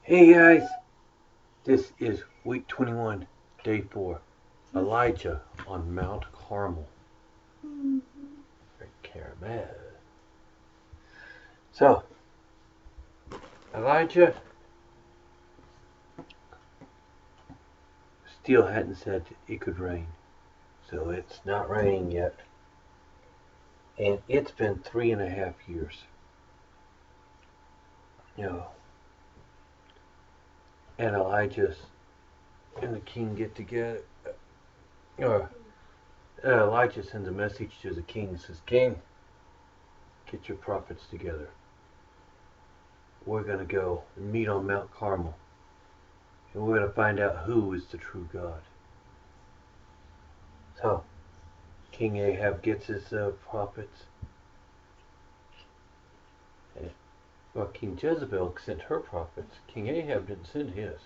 Hey guys, this is week 21, day 4. Elijah on Mount Carmel. Carmel. So, Elijah still hadn't said it could rain. So it's not raining yet. And it's been 3.5 years. You know, and Elijah and the king get together. Elijah sends a message to the king and says, King, get your prophets together. We're going to go and meet on Mount Carmel. And we're going to find out who is the true God. So, King Ahab gets his prophets. Well, King Jezebel sent her prophets. King Ahab didn't send his.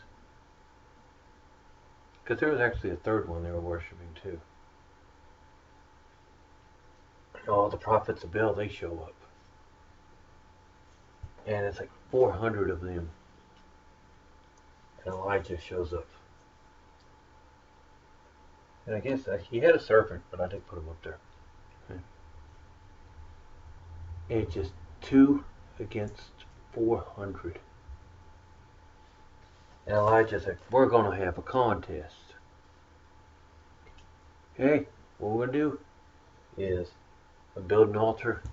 Because there was actually a third one they were worshiping too. All the prophets of Baal, they show up. And it's like 400 of them. And Elijah shows up. And I guess he had a servant, but I didn't put him up there. Okay. And it's just 2 against 400. And Elijah's like, we're going to have a contest. Okay, what we're going to do is build an altar.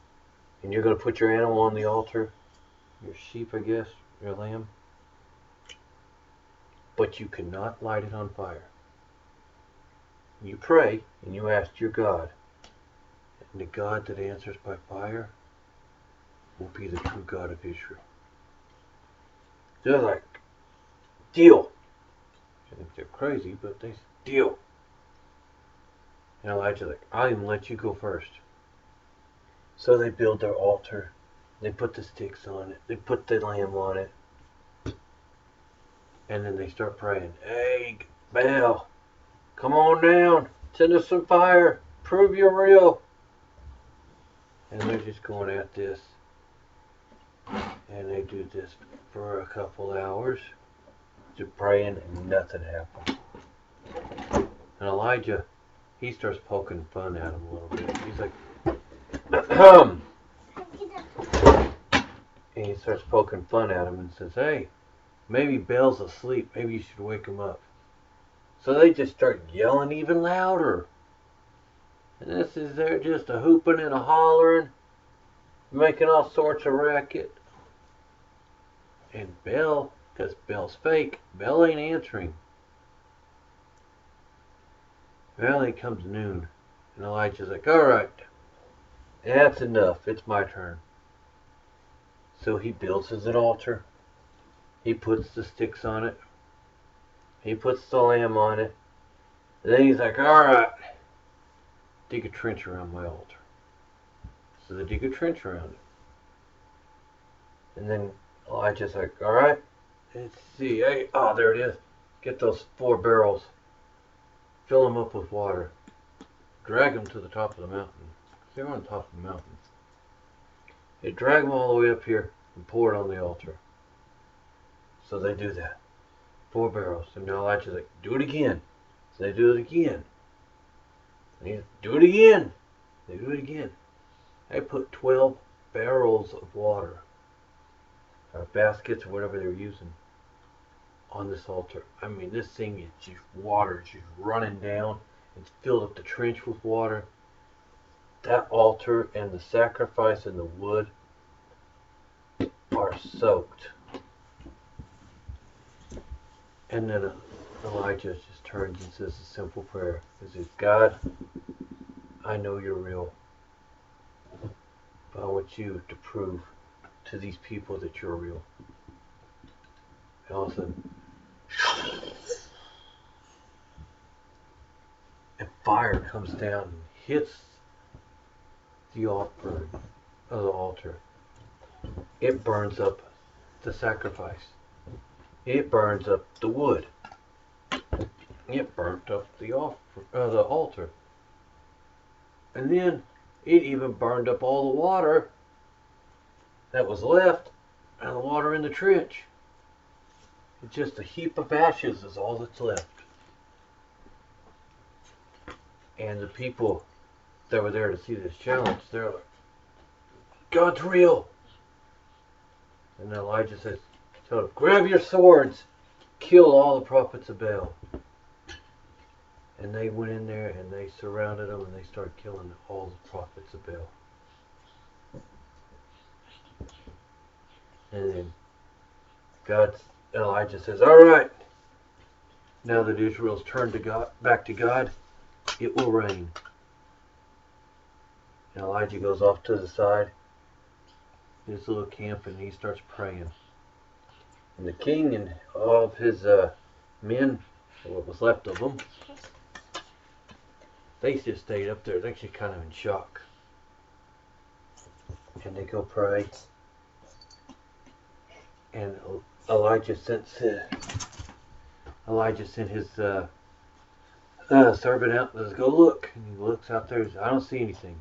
And you're going to put your animal on the altar. Your sheep, I guess. Your lamb. But you cannot light it on fire. You pray and you ask your God. And the God that answers by fire will be the true God of Israel. They're like, deal. I think they're crazy, but they deal. And Elijah's like, I'll even let you go first. So they build their altar. They put the sticks on it. They put the lamb on it. And then they start praying, hey, Baal, come on down. Send us some fire. Prove you're real. And they're just going at this. And they do this for a couple hours. Just praying and nothing happens. And Elijah, he starts poking fun at him a little bit. He's like, and he starts poking fun at him and says, hey, maybe Baal's asleep. Maybe you should wake him up. So they just start yelling even louder. And this is they're just a hooping and a hollering, making all sorts of racket. And Baal, because Baal's fake, Baal ain't answering. Finally it comes noon. And Elijah's like, alright, that's enough. It's my turn. So he builds his altar. He puts the sticks on it. He puts the lamb on it. And then he's like, alright, dig a trench around my altar. So they dig a trench around it. And then Elijah's like, alright, let's see. Hey, oh, there it is. Get those 4 barrels. Fill them up with water. Drag them to the top of the mountain. They're on top of the mountain. They drag them all the way up here and pour it on the altar. So they do that. 4 barrels. And now Elijah's like, do it again. So they do it again. They do it again. They do it again. They put 12 barrels of water, or baskets or whatever they're using, on this altar. I mean, this thing is just water. It's just running down. It's filled up the trench with water. That altar and the sacrifice and the wood are soaked. And then Elijah just turns and says a simple prayer. He says, God, I know you're real. But I want you to prove to these people that you're real. And all of a sudden, and fire comes down and hits the offering of the altar. It burns up the sacrifice. It burns up the wood. It burnt up the altar. And then it even burned up all the water that was left and the water in the trench. It's just a heap of ashes is all that's left. And the people that were there to see this challenge, they're like, God's real. And Elijah says, tell them, grab your swords, kill all the prophets of Baal. And they went in there and they surrounded them and they started killing all the prophets of Baal. And then Elijah says, all right, now that Israel's turned to God, back to God, it will rain. And Elijah goes off to the side, his little camp, and he starts praying. And the king and all of his men, what was left of them, they just stayed up there. They're actually kind of in shock. And they go pray. And Elijah sent his servant out and says, go look. And he looks out there. I don't see anything.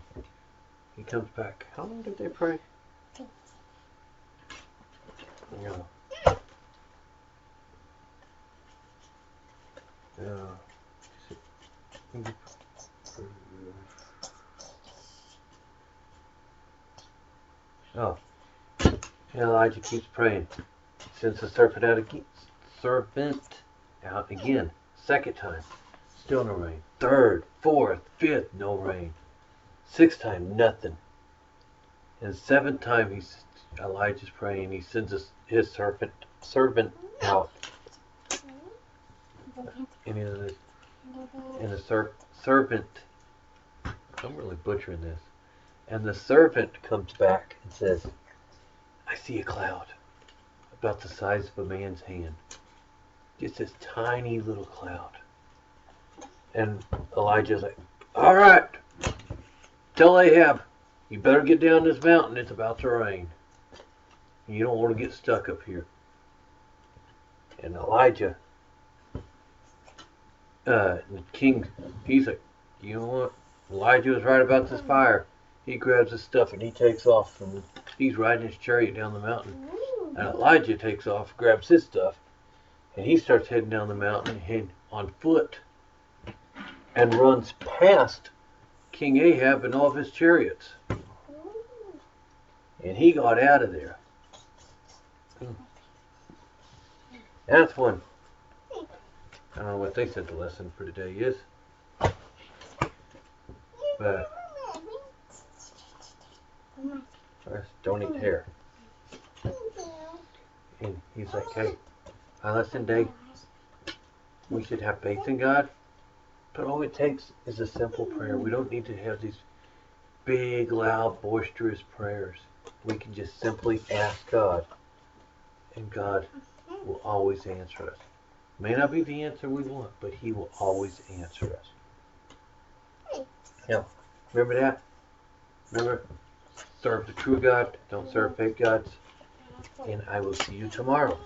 He comes back. How long did they pray? Yeah. Oh. And Elijah keeps praying. He sends the serpent out again. Second time. Still no rain. Third, fourth, fifth, no rain. Sixth time, nothing. And seventh time, Elijah's praying. He sends his servant out. And the servant, I'm really butchering this. And the servant comes back and says, I see a cloud about the size of a man's hand. Just this tiny little cloud. And Elijah's like, all right, tell Ahab, you better get down this mountain. It's about to rain. You don't want to get stuck up here. And Elijah, the king, he's like, you know what? Elijah was right about this fire. He grabs his stuff and he takes off. And he's riding his chariot down the mountain. And Elijah takes off, grabs his stuff, and he starts heading down the mountain on foot and runs past King Ahab and all of his chariots. And he got out of there. That's one. I don't know what they said the lesson for today is. But don't eat hair. And he's like, hey, listen, Dave, we should have faith in God, but all it takes is a simple prayer. We don't need to have these big, loud, boisterous prayers. We can just simply ask God, and God will always answer us. May not be the answer we want, but He will always answer us. Now, remember that? Remember, serve the true God, don't serve fake gods. And I will see you tomorrow.